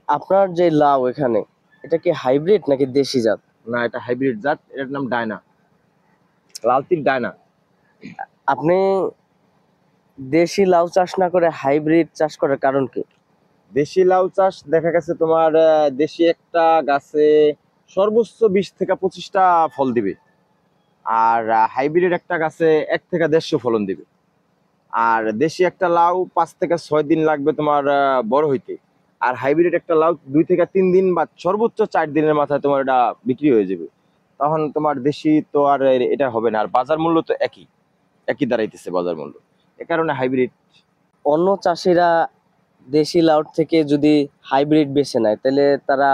আপনার যে লাউ এখানে, এটা কি হাইব্রিড নাকি দেশি জাত? না, এটা হাইব্রিড জাত, এটার নাম ডায়না, লাল তীর ডায়না। আপনি দেশি লাউ চাষ না করে হাইব্রিড চাষ করার কারণ কি? দেশি লাউ চাষ দেখা গেছে তোমার দেশি একটা গাছে সর্বোচ্চ 20 থেকে 25টা ফল দিবে, আর হাইব্রিড একটা গাছে 1 থেকে 150 ফলন দিবে। আর দেশি একটা লাউ 5 থেকে 6 দিন লাগবে তোমার বড় হইতে, আর হাইব্রিড একটা লাউ 2 থেকে 3 দিন বা সর্বোচ্চ 4 দিনের মাথায় তোমার এটা বিক্রি হয়ে যাবে। তখন তোমার দেশি তো আর এটা হবে না, আর বাজার মূল্য তো একই একই দাঁড়াইতেছে বাজার মূল্য, এ কারণে হাইব্রিড। অন্য চাষিরা দেশি লাউ থেকে যদি হাইব্রিড বেছে নেয়, তাহলে তারা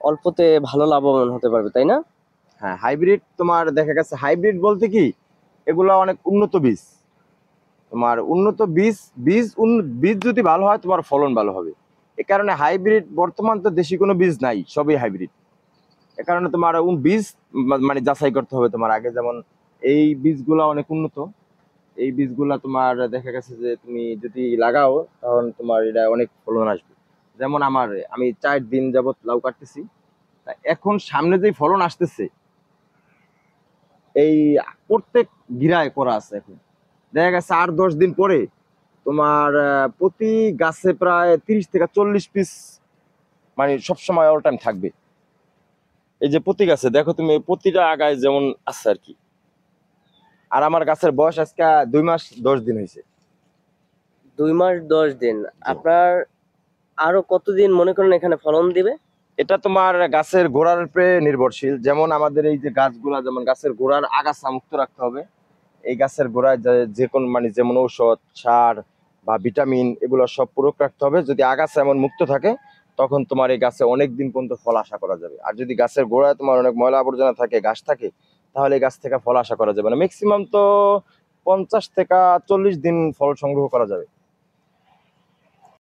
অল্পতে ভালো লাভবান হতে পারবে, তাই না? হ্যাঁ, হাইব্রিড তোমার দেখা গেছে হাইব্রিড বলতে কি, এগুলা অনেক উন্নত বীজ। তোমার উন্নত বীজ, বীজ যদি ভালো হয় তোমার ফলন ভালো হবে। এ কারণে হাইব্রিড, বর্তমান তো দেশি কোনো বীজ নাই, সবই হাইব্রিড। এ কারণে তোমার বীজ মানে যাচাই করতে হবে তোমার আগে। যেমন এই বীজগুলা অনেক উন্নত, এই বীজগুলা তোমার দেখা গেছে যে তুমি যদি লাগাও তখন তোমার এটা অনেক ফলন আসবে। যেমন আমি 4 দিন যাবত লাউ কাটতেছি, তা এখন সামনে যে ফলন আসতেছে, এই প্রত্যেক গিরায় করা আছে এখন। দেখা গেছে 8-10 দিন পরে তোমার প্রতি গাছে প্রায় 30 থেকে 40 পিস, মানে সবসময় অল টাইম থাকবে। এই যে প্রতি গাছে দেখো তুমি, প্রতিটা আগায় যেমন আছে আর কি। আর আমার গাছের বয়স আজকে 2 মাস 10 দিন হয়েছে। 2 মাস 10 দিন? জি। আপনার আরো কতদিন মনে করেন এখানে ফলন দিবে? এটা তোমার গাছের গোড়ার উপরে নির্ভরশীল। যেমন আমাদের এই যে গাছগুলা, যেমন গাছের গোড়ার আগাছা মুক্ত রাখতে হবে। এই গাছের গোড়ায় যে কোন মানে যেমন ঔষধ, সার বা ভিটামিন এগুলো সব প্রয়োগ রাখতে হবে। যদি আগাছা এমন মুক্ত থাকে তখন তোমার এই গাছে অনেক দিন পর্যন্ত ফল আশা করা যাবে। আর যদি গাছের গোড়ায় তোমার অনেক ময়লা আবর্জনা থাকে, ঘাস থাকে, তাহলে এই গাছ থেকে ফল আশা করা যাবে না। ম্যাক্সিমাম তো 50 থেকে 40 দিন ফল সংগ্রহ করা যাবে।